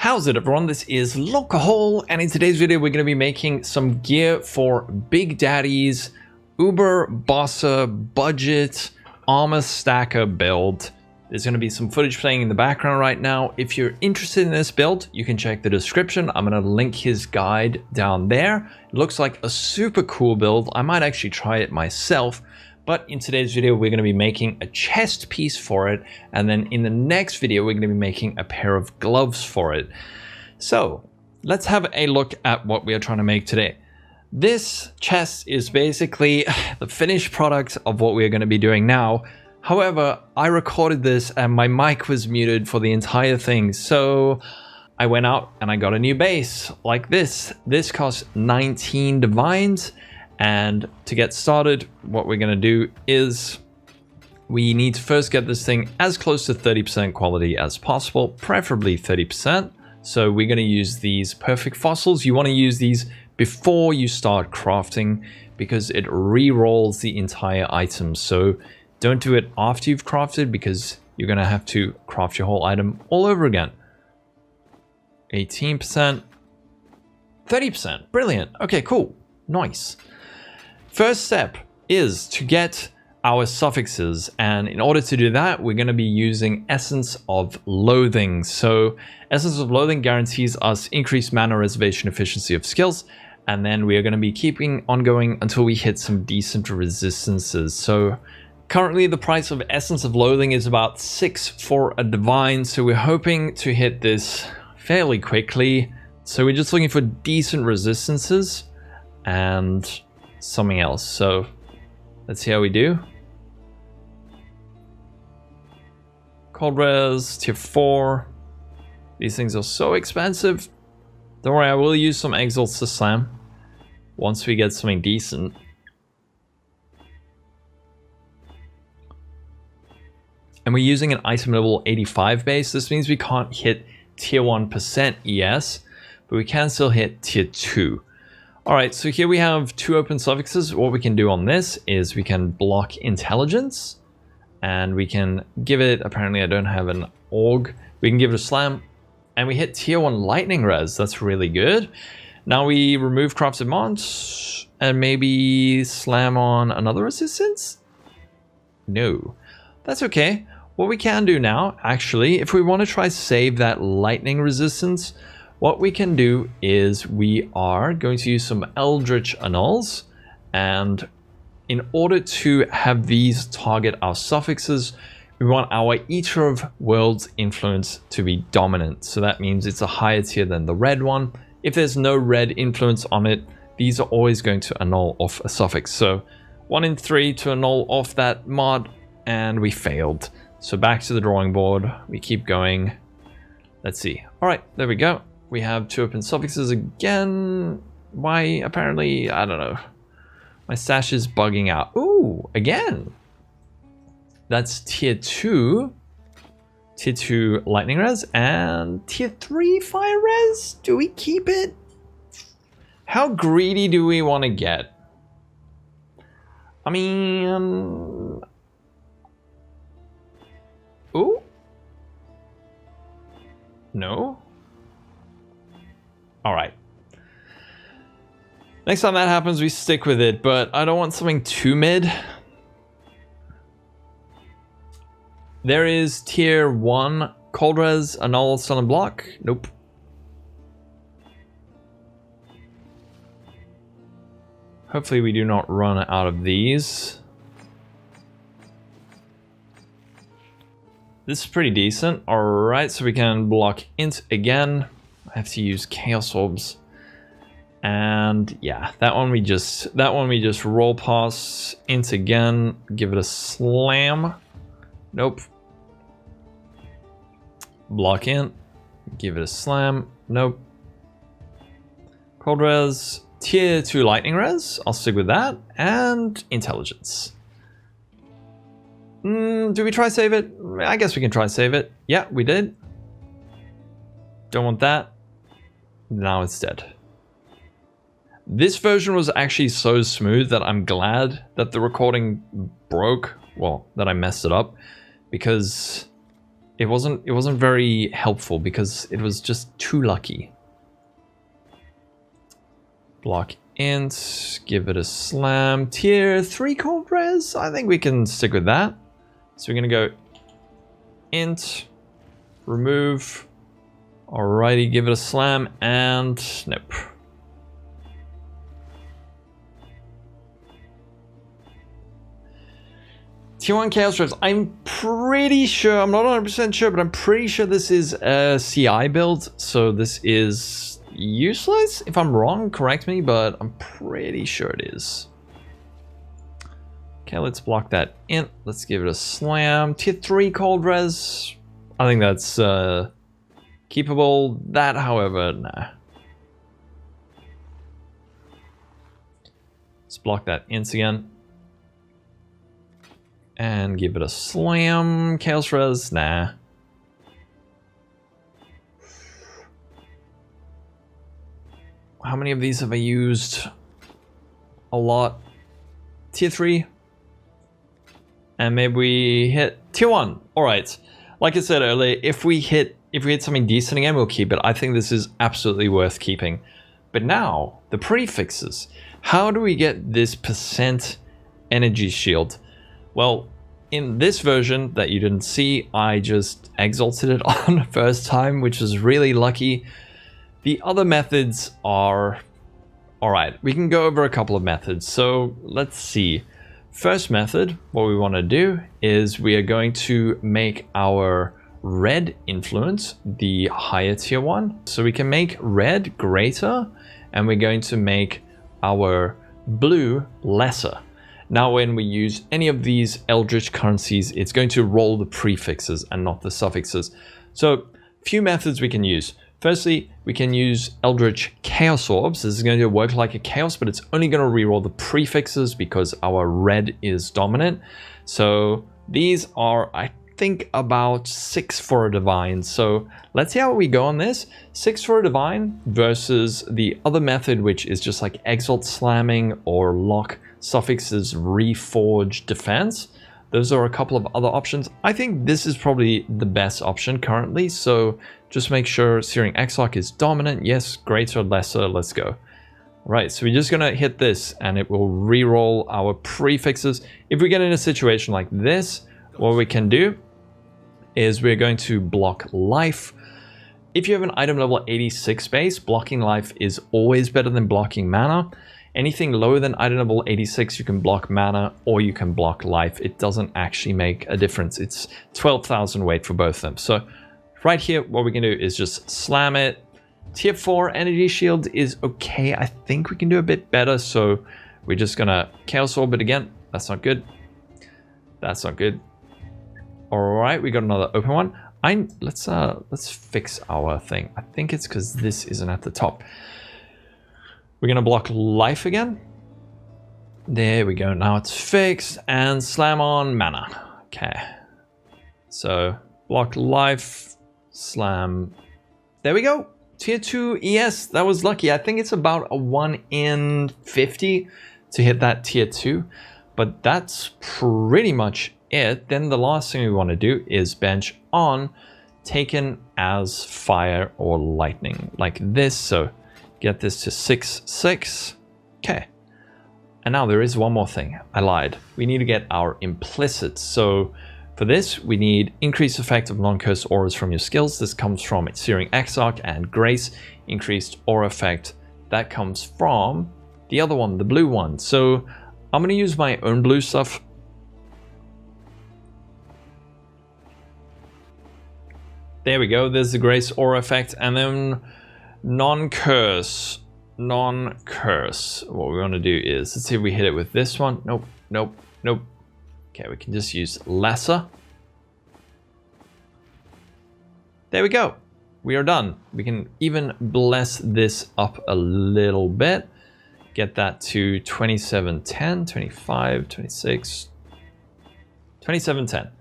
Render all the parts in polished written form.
How's it everyone, this is Lolcohol, and in today's video we're going to be making some gear for Big Daddy's Uber Bossa Budget Armor Stacker build. There's going to be some footage playing in the background right now. If you're interested in this build, you can check the description. I'm going to link his guide down there. It looks like a super cool build. I might actually try it myself. But in today's video, we're going to be making a chest piece for it. And then in the next video, we're going to be making a pair of gloves for it. So let's have a look at what we are trying to make today. This chest is basically the finished product of what we're going to be doing now. However, I recorded this and my mic was muted for the entire thing. So I went out and I got a new base like this. This costs 19 divines. And to get started, what we're going to do is we need to first get this thing as close to 30% quality as possible, preferably 30%. So we're going to use these perfect fossils. You want to use these before you start crafting because it re-rolls the entire item. So don't do it after you've crafted because you're going to have to craft your whole item all over again. 18%, 30%, brilliant. Okay, cool, nice. First step is to get our suffixes, and in order to do that, we're going to be using Essence of Loathing. So Essence of Loathing guarantees us increased mana reservation efficiency of skills, and then we are going to be keeping on going until we hit some decent resistances. So currently the price of Essence of Loathing is about 6 for a divine, so we're hoping to hit this fairly quickly. So we're just looking for decent resistances and something else. So let's see how we do. Cold res, tier 4. These things are so expensive. Don't worry, I will use some exalts to slam once we get something decent. And we're using an item level 85 base. This means we can't hit tier 1% ES, but we can still hit tier 2. Alright, so here we have 2 open suffixes. What we can do on this is we can block intelligence, and we can give it, apparently I don't have an org, we can give it a slam, and we hit tier 1 lightning res. That's really good. Now we remove crafted mons, and maybe slam on another resistance? No, that's okay. What we can do now, actually, if we want to try save that lightning resistance, what we can do is we are going to use some Eldritch Annuls, and in order to have these target our suffixes, we want our Eater of Worlds influence to be dominant. So that means it's a higher tier than the red one. If there's no red influence on it, these are always going to annul off a suffix. So 1 in 3 to annul off that mod, and we failed. So back to the drawing board, we keep going. Let's see. All right, there we go. We have 2 open suffixes again. Why? Apparently, I don't know. My stash is bugging out. Ooh, again. That's tier 2. Tier 2 lightning res and tier 3 fire res. Do we keep it? How greedy do we want to get? I mean... Ooh. No. Alright. Next time that happens, we stick with it, but I don't want something too mid. There is tier 1 cold res, annul, stun and block. Nope. Hopefully we do not run out of these. This is pretty decent. Alright, so we can block int again. I have to use chaos orbs, and yeah, that one we just roll past int again, give it a slam. Nope. Block int, give it a slam. Nope. Cold res, tier 2 lightning res, I'll stick with that, and intelligence. Do we try save it? I guess we can try save it. Yeah, we did. Don't want that. Now it's dead. This version was actually so smooth that I'm glad that the recording broke. Well, that I messed it up. Because it wasn't very helpful because it was just too lucky. Block int, give it a slam. Tier 3 cold res, I think we can stick with that. So we're gonna go int, remove, alrighty, give it a slam, and nope. Tier 1 Chaos Res, I'm pretty sure, I'm not 100% sure, but I'm pretty sure this is a CI build, so this is useless. If I'm wrong, correct me, but I'm pretty sure it is. Okay, let's block that int. Let's give it a slam. Tier 3 cold res. I think that's keepable. That, however, nah. Let's block that int again. And give it a slam. Chaos res, nah. How many of these have I used? A lot. Tier 3. And maybe we hit tier 1. Alright. Like I said earlier, if we hit something decent again, we'll keep it. I think this is absolutely worth keeping. But now, the prefixes. How do we get this % energy shield? Well, in this version that you didn't see, I just exalted it on the first time, which was really lucky. The other methods are... Alright, we can go over a couple of methods. So, let's see. First method, what we want to do is we are going to make our red influence the higher tier 1. So we can make red greater, and we're going to make our blue lesser. Now when we use any of these eldritch currencies, it's going to roll the prefixes and not the suffixes. So few methods we can use. Firstly, we can use Eldritch Chaos Orbs. This is going to work like a Chaos, but it's only going to reroll the prefixes because our red is dominant. So these are, I think, about 6 for a Divine. So let's see how we go on this. 6 for a Divine versus the other method, which is just like Exalt Slamming or Lock Suffixes Reforge Defense. Those are a couple of other options. I think this is probably the best option currently, so just make sure Searing Exarch is dominant. Yes, greater, lesser, let's go. Right, so we're just gonna hit this and it will re-roll our prefixes. If we get in a situation like this, what we can do is we're going to block life. If you have an item level 86 base, blocking life is always better than blocking mana. Anything lower than item level 86, you can block mana or you can block life. It doesn't actually make a difference. It's 12,000 weight for both of them. So right here, what we can do is just slam it. Tier 4 energy shield is okay. I think we can do a bit better. So we're just gonna Chaos Orb it again. That's not good. That's not good. All right, we got another open one. Let's fix our thing. I think it's because this isn't at the top. We're gonna block life again. There we go, now it's fixed, and slam on mana. Okay, so block life, slam. There we go, tier 2 ES, that was lucky. I think it's about a 1 in 50 to hit that tier 2, but that's pretty much it. Then the last thing we want to do is bench on taken as fire or lightning, like this. So get this to 6/6. Okay. And now there is one more thing. I lied. We need to get our implicits. So for this, we need increased effect of non-cursed auras from your skills. This comes from Searing Exarch and Grace. Increased aura effect. That comes from the other one, the blue one. So I'm going to use my own blue stuff. There we go. There's the Grace aura effect. And then non-curse. Non-curse. What we want to do is, let's see if we hit it with this one. Nope, nope, nope. Okay, we can just use lesser. There we go. We are done. We can even bless this up a little bit. Get that to 2710, 25, 26, 2710.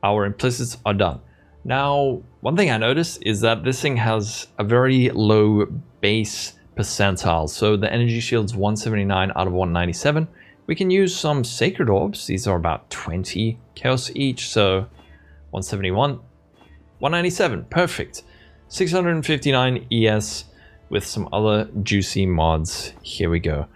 Our implicits are done. Now, one thing I noticed is that this thing has a very low base percentile. So the energy shield's 179 out of 197. We can use some sacred orbs. These are about 20 chaos each. So 171. 197, perfect. 659 ES with some other juicy mods. Here we go.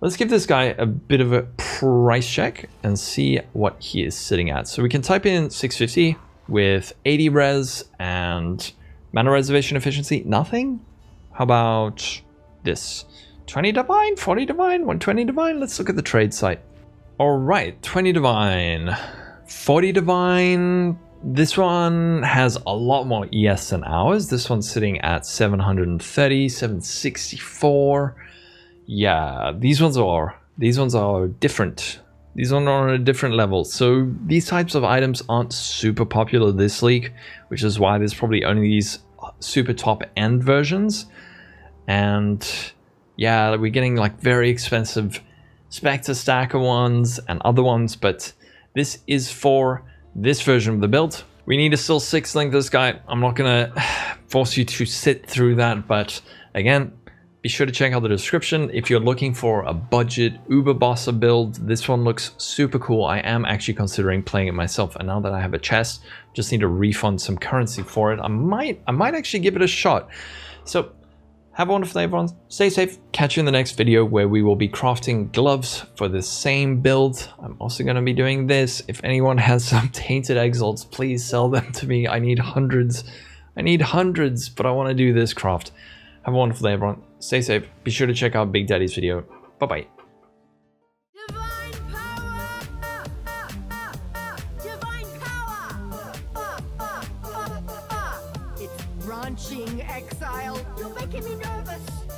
Let's give this guy a bit of a price check and see what he is sitting at. So we can type in 650 with 80 res and mana reservation efficiency. Nothing? How about this? 20 divine, 40 divine, 120 divine. Let's look at the trade site. All right, 20 divine, 40 divine. This one has a lot more ES than ours. This one's sitting at 730, 764. Yeah, these ones are different. These ones are on a different level. So these types of items aren't super popular this league, which is why there's probably only these super top end versions. And yeah, we're getting like very expensive Spectre Stacker ones and other ones, but this is for this version of the build. We need to still 6-link this guy. I'm not gonna force you to sit through that, but again, be sure to check out the description. If you're looking for a budget Uber Bossa build, this one looks super cool. I am actually considering playing it myself, and now that I have a chest, just need to refund some currency for it. I might actually give it a shot. So have a wonderful day, everyone. Stay safe. Catch you in the next video where we will be crafting gloves for the same build. I'm also going to be doing this. If anyone has some tainted exalts, please sell them to me. I need hundreds. But I want to do this craft. Have a wonderful day, everyone. Stay safe. Be sure to check out Big Daddy's video. Bye-bye. Divine power! Divine power! It's branching exile. You're making me nervous.